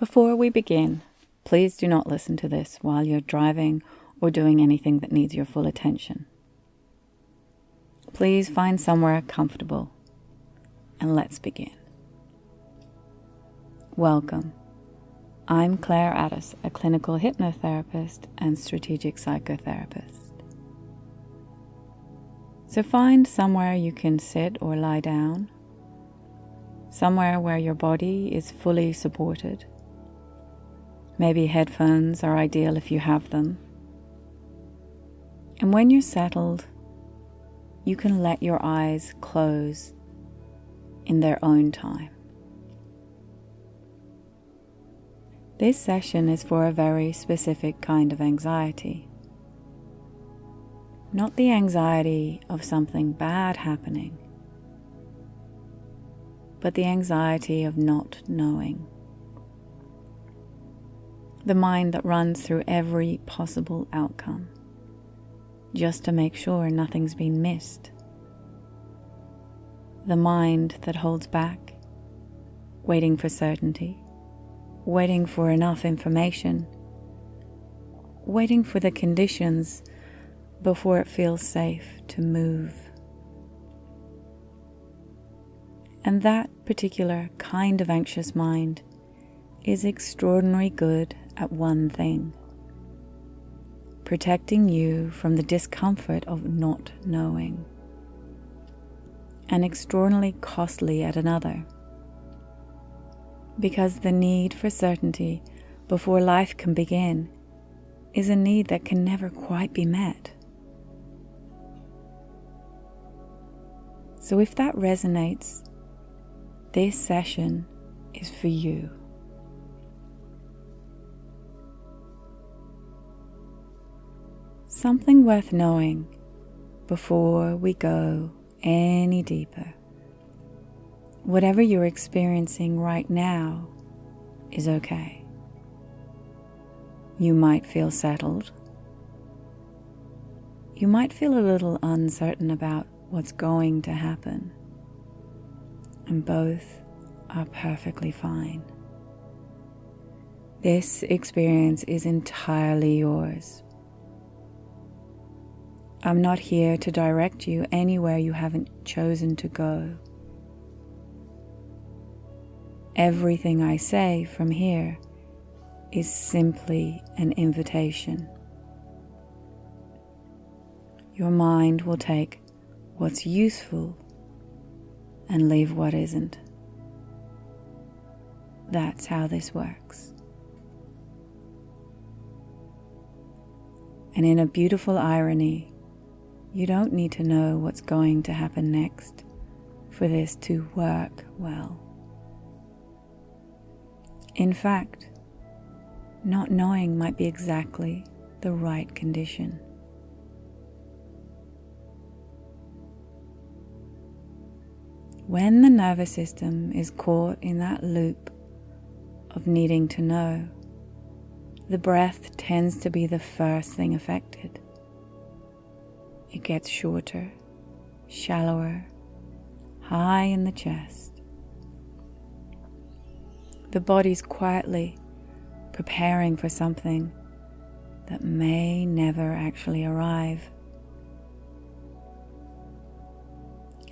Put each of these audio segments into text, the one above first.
Before we begin, please do not listen to this while you're driving or doing anything that needs your full attention. Please find somewhere comfortable and let's begin. Welcome. I'm Claire Addis, a clinical hypnotherapist and strategic psychotherapist. So find somewhere you can sit or lie down, somewhere where your body is fully supported. Maybe headphones are ideal if you have them. And when you're settled, you can let your eyes close in their own time. This session is for a very specific kind of anxiety. Not the anxiety of something bad happening, but the anxiety of not knowing. The mind that runs through every possible outcome, just to make sure nothing's been missed. The mind that holds back, waiting for certainty, waiting for enough information, waiting for the conditions before it feels safe to move. And that particular kind of anxious mind is extraordinarily good at one thing: protecting you from the discomfort of not knowing, and extraordinarily costly at another, because the need for certainty before life can begin is a need that can never quite be met. So if that resonates, this session is for you. Something worth knowing before we go any deeper. Whatever you're experiencing right now is okay. You might feel settled. You might feel a little uncertain about what's going to happen. And both are perfectly fine. This experience is entirely yours. I'm not here to direct you anywhere you haven't chosen to go. Everything I say from here is simply an invitation. Your mind will take what's useful and leave what isn't. That's how this works. And in a beautiful irony, you don't need to know what's going to happen next for this to work well. In fact, not knowing might be exactly the right condition. When the nervous system is caught in that loop of needing to know, the breath tends to be the first thing affected. It gets shorter, shallower, high in the chest. The body's quietly preparing for something that may never actually arrive.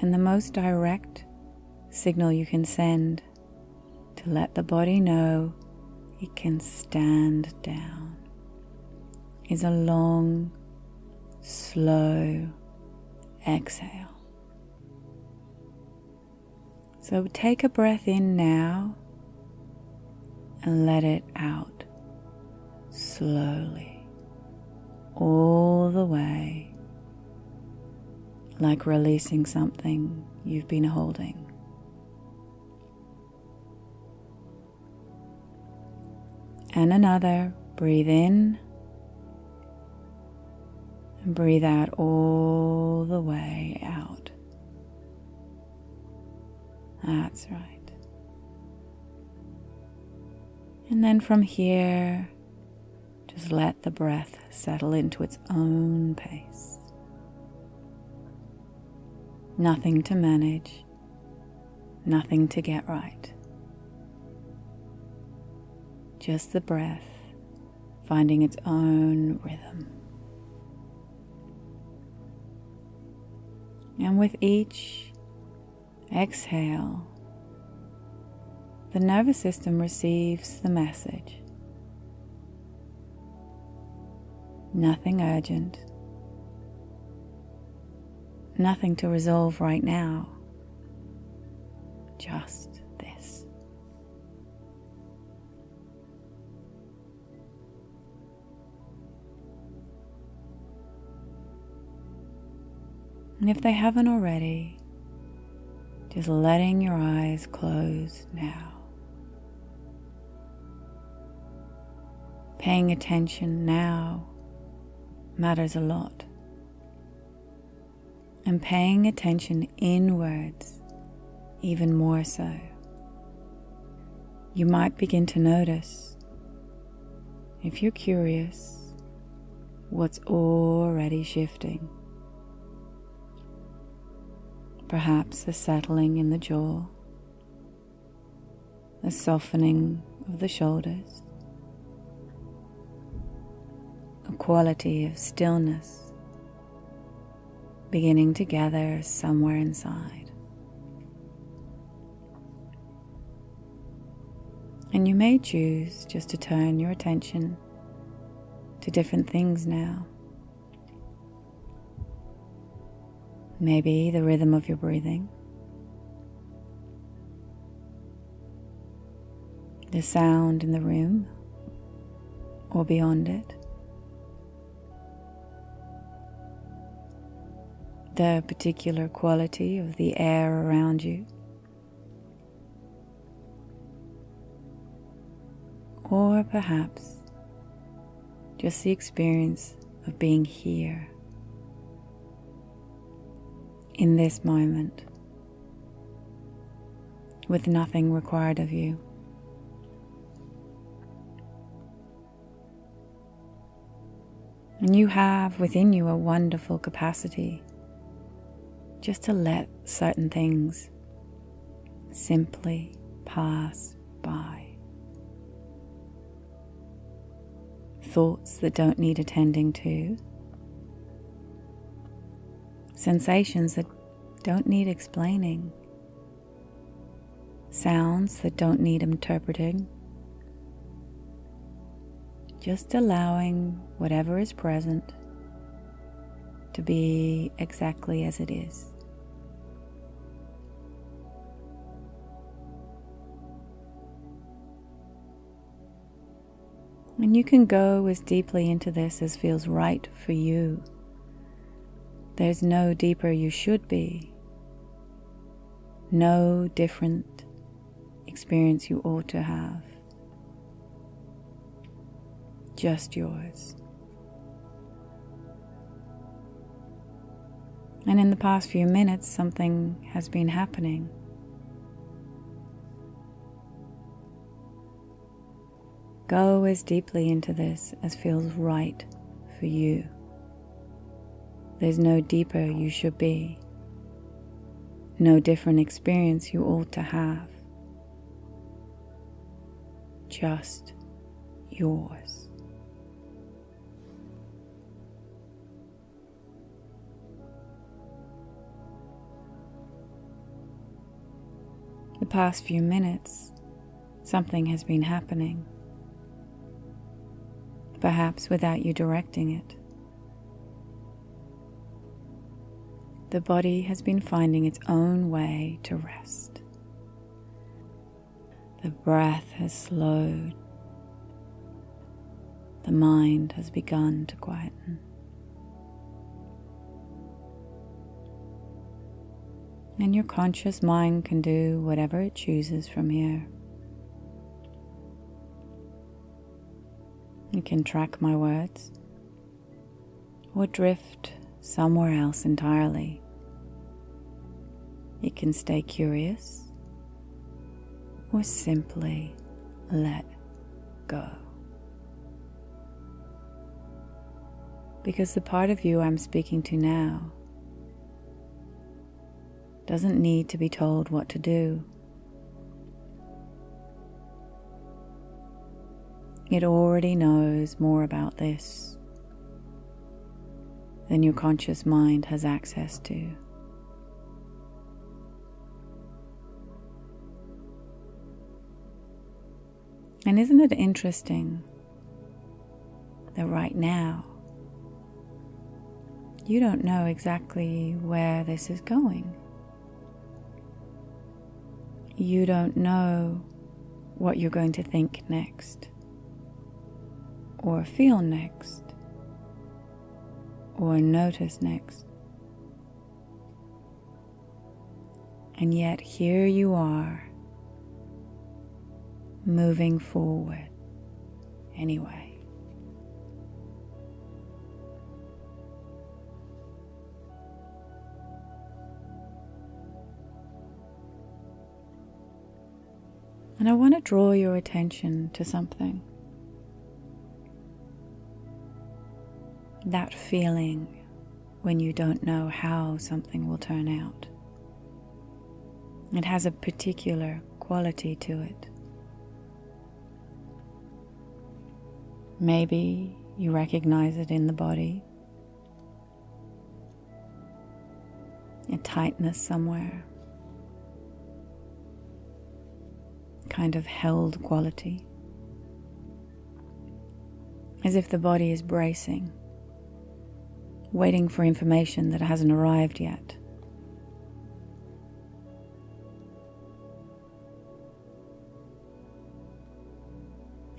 And the most direct signal you can send to let the body know it can stand down is a long, slow exhale. So take a breath in now and let it out slowly, all the way, like releasing something you've been holding. And another, breathe in and breathe out all the way out. That's right. And then from here, just let the breath settle into its own pace. Nothing to manage, nothing to get right. just the breath finding its own rhythm. And with each exhale, the nervous system receives the message. Nothing urgent, nothing to resolve right now, just this. And if they haven't already, just letting your eyes close now. Paying attention now matters a lot. And paying attention inwards even more so. You might begin to notice, if you're curious, what's already shifting. Perhaps a settling in the jaw, a softening of the shoulders, a quality of stillness beginning to gather somewhere inside. And you may choose just to turn your attention to different things now. Maybe the rhythm of your breathing, the sound in the room or beyond it, the particular quality of the air around you, or perhaps just the experience of being here in this moment with nothing required of you. And you have within you a wonderful capacity just to let certain things simply pass by. Thoughts that don't need attending to, sensations that don't need explaining, sounds that don't need interpreting, just allowing whatever is present to be exactly as it is. And you can go as deeply into this as feels right for you. There's no deeper you should be, no different experience you ought to have, just yours. And in the past few minutes, something has been happening. Go as deeply into this as feels right for you. There's no deeper you should be, no different experience you ought to have, just yours. The past few minutes, something has been happening, perhaps without you directing it. The body has been finding its own way to rest. The breath has slowed. The mind has begun to quieten. And your conscious mind can do whatever it chooses from here. You can track my words or drift somewhere else entirely. You can stay curious or simply let go. Because the part of you I'm speaking to now doesn't need to be told what to do. It already knows more about this than your conscious mind has access to. And isn't it interesting that right now you don't know exactly where this is going? You don't know what you're going to think next, or feel next, or notice next. And yet here you are, moving forward anyway. And I want to draw your attention to something. That feeling when you don't know how something will turn out. It has a particular quality to it. Maybe you recognize it in the body, a tightness somewhere, kind of held quality, as if the body is bracing, waiting for information that hasn't arrived yet.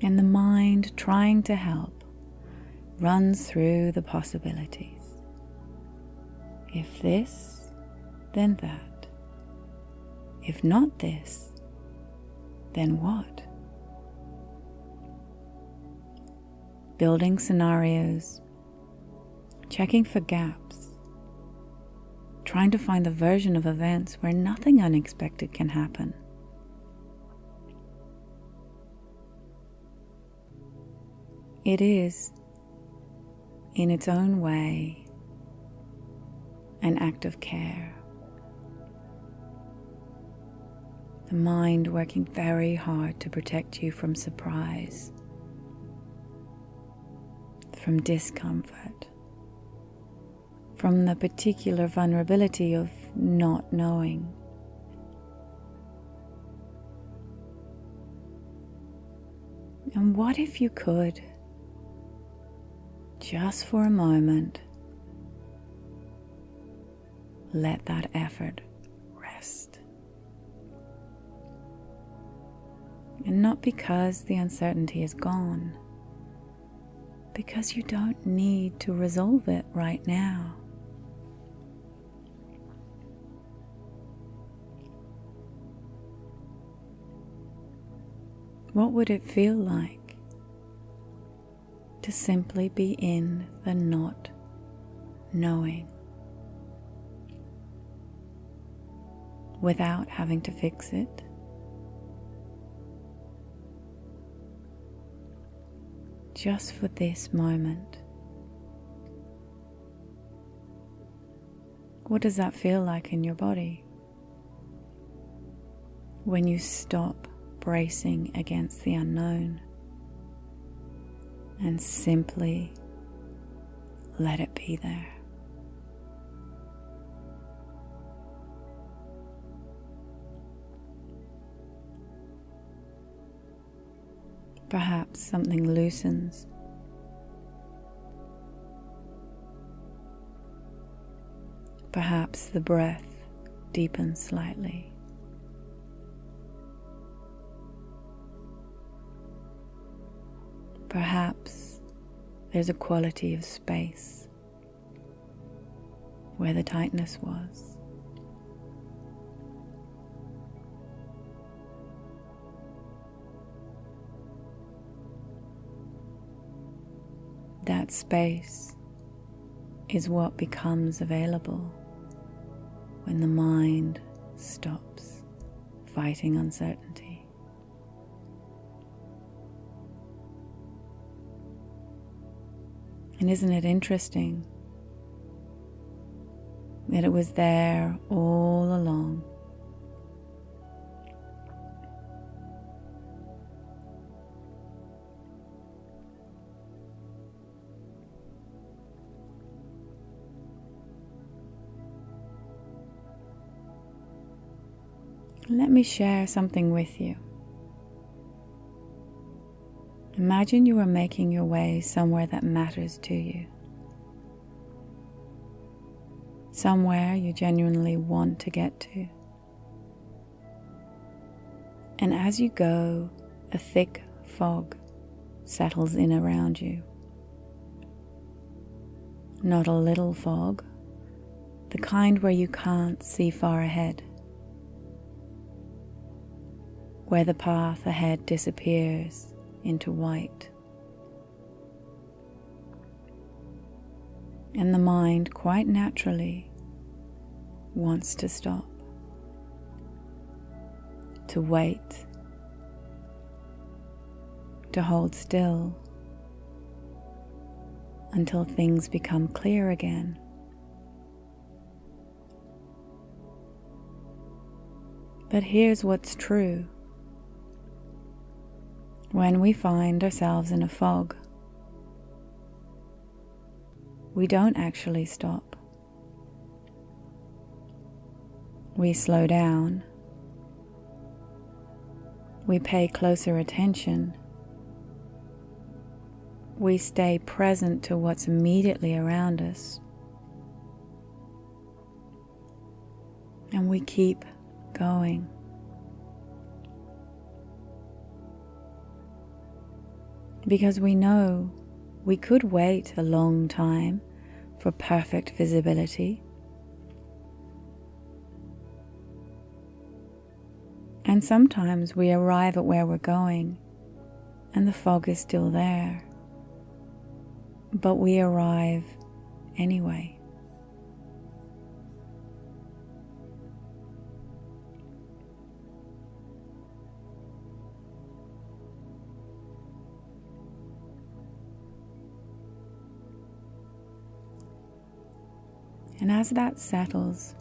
And the mind, trying to help, runs through the possibilities. If this, then that. If not this, then what? Building scenarios, checking for gaps, trying to find the version of events where nothing unexpected can happen. It is, in its own way, an act of care. The mind working very hard to protect you from surprise, from discomfort, from the particular vulnerability of not knowing. And what if you could, just for a moment, let that effort rest? And not because the uncertainty is gone, because you don't need to resolve it right now. What would it feel like to simply be in the not knowing, without having to fix it? Just for this moment. What does that feel like in your body when you stop bracing against the unknown and simply let it be there? Perhaps something loosens. Perhaps the breath deepens slightly. Perhaps there's a quality of space where the tightness was. That space is what becomes available when the mind stops fighting uncertainty. And isn't it interesting that it was there all along? Let me share something with you. Imagine you are making your way somewhere that matters to you. Somewhere you genuinely want to get to. And as you go, a thick fog settles in around you. Not a little fog, the kind where you can't see far ahead, where the path ahead disappears into white. And the mind quite naturally wants to stop, to wait, to hold still until things become clear again. But here's what's true. When we find ourselves in a fog, we don't actually stop. We slow down. We pay closer attention. We stay present to what's immediately around us. And we keep going. Because we know we could wait a long time for perfect visibility. And sometimes we arrive at where we're going and the fog is still there. But we arrive anyway. And as that settles,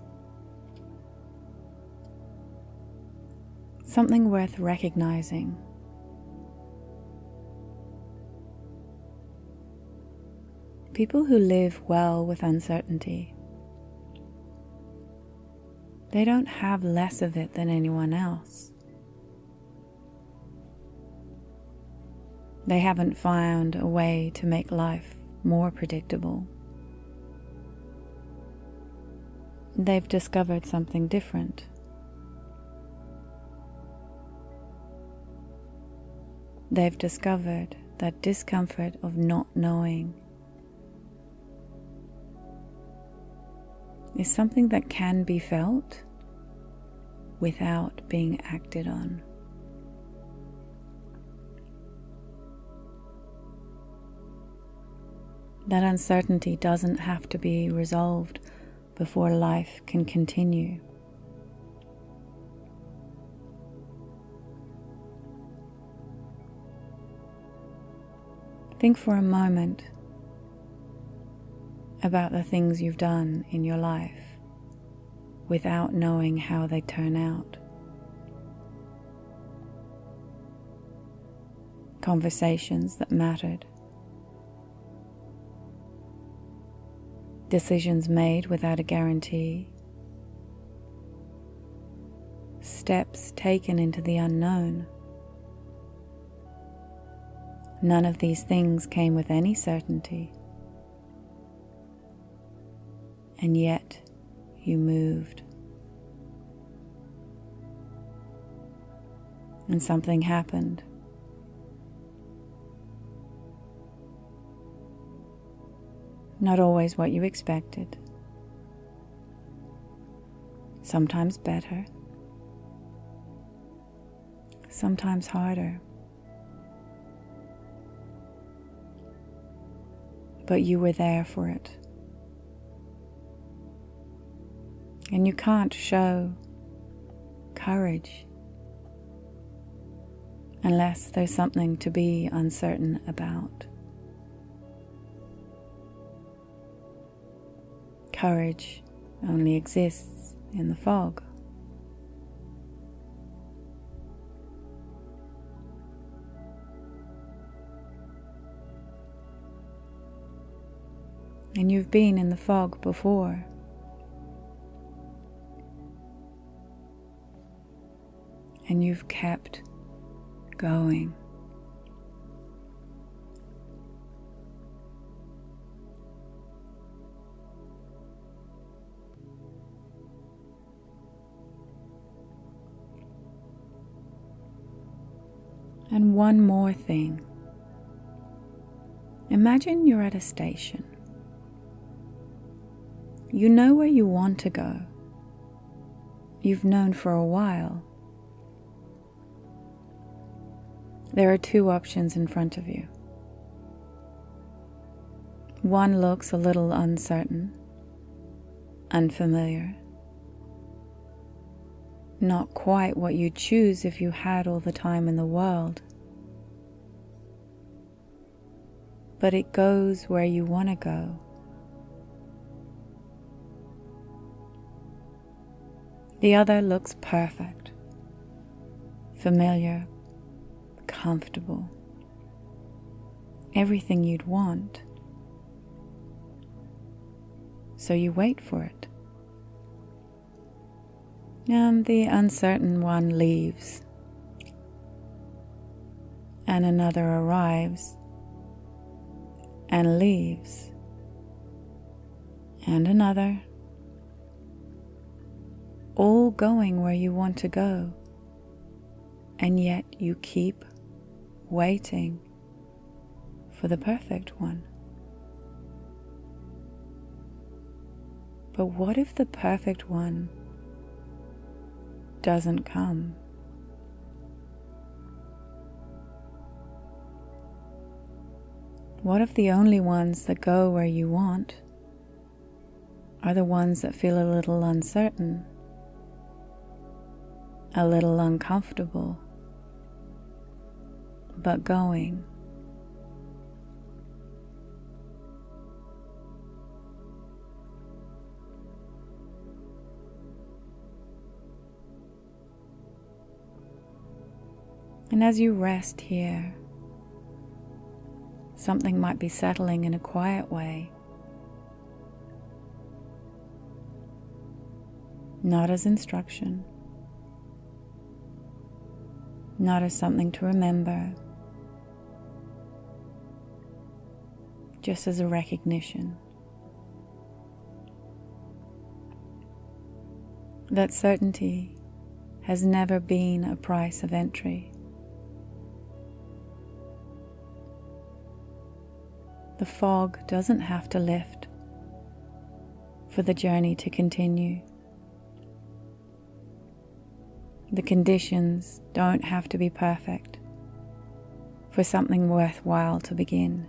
something worth recognizing. People who live well with uncertainty, they don't have less of it than anyone else. They haven't found a way to make life more predictable. They've discovered something different. They've discovered that discomfort of not knowing is something that can be felt without being acted on. That uncertainty doesn't have to be resolved before life can continue. Think for a moment about the things you've done in your life without knowing how they turn out. Conversations that mattered. Decisions made without a guarantee. Steps taken into the unknown. None of these things came with any certainty. And yet you moved. And something happened. Not always what you expected. Sometimes better. Sometimes harder. But you were there for it. And you can't show courage unless there's something to be uncertain about. Courage only exists in the fog. And you've been in the fog before. and you've kept going. And one more thing. Imagine you're at a station. You know where you want to go. You've known for a while. There are two options in front of you. One looks a little uncertain, unfamiliar. Not quite what you'd choose if you had all the time in the world. But it goes where you want to go. The other looks perfect, familiar, comfortable, everything you'd want. So you wait for it. And the uncertain one leaves, and another arrives and leaves, and another, all going where you want to go, and yet you keep waiting for the perfect one. But what if the perfect one doesn't come? What if the only ones that go where you want are the ones that feel a little uncertain, a little uncomfortable, but going? And as you rest here, something might be settling in a quiet way, not as instruction, not as something to remember, just as a recognition that certainty has never been a price of entry. The fog doesn't have to lift for the journey to continue. The conditions don't have to be perfect for something worthwhile to begin.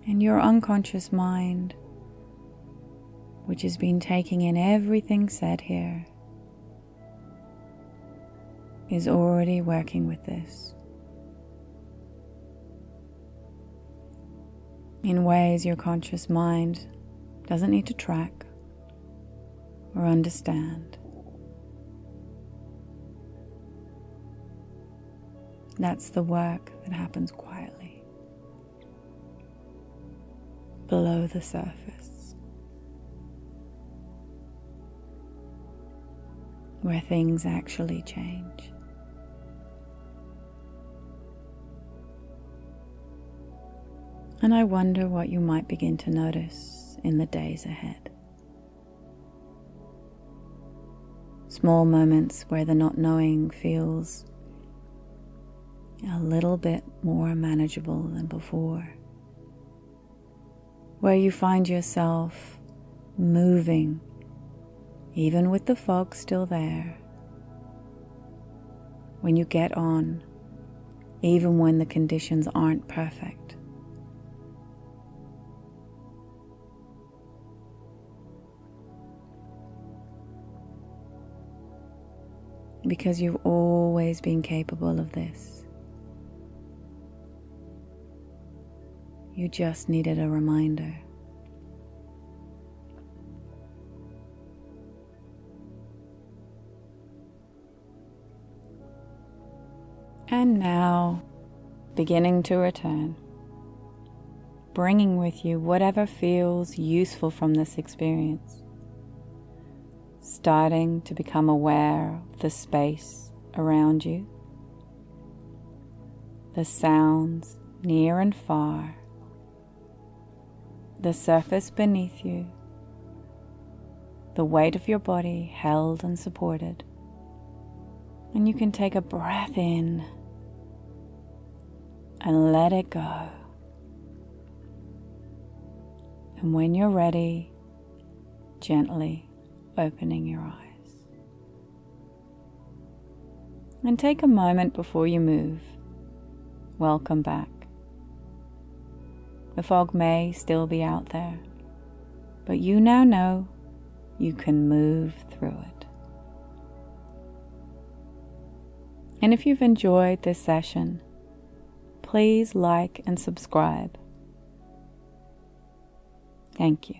And your unconscious mind, which has been taking in everything said here, is already working with this in ways your conscious mind doesn't need to track or understand. That's the work that happens quietly, below the surface, where things actually change. And I wonder what you might begin to notice in the days ahead. Small moments where the not knowing feels a little bit more manageable than before. Where you find yourself moving, even with the fog still there. When you get on, even when the conditions aren't perfect. Because you've always been capable of this. You just needed a reminder. And now, beginning to return. bringing with you whatever feels useful from this experience, starting to become aware of the space around you, the sounds near and far, the surface beneath you, the weight of your body held and supported. And you can take a breath in and let it go. And when you're ready, gently opening your eyes. And take a moment before you move. Welcome back. The fog may still be out there, but you now know you can move through it. And if you've enjoyed this session, please like and subscribe. Thank you.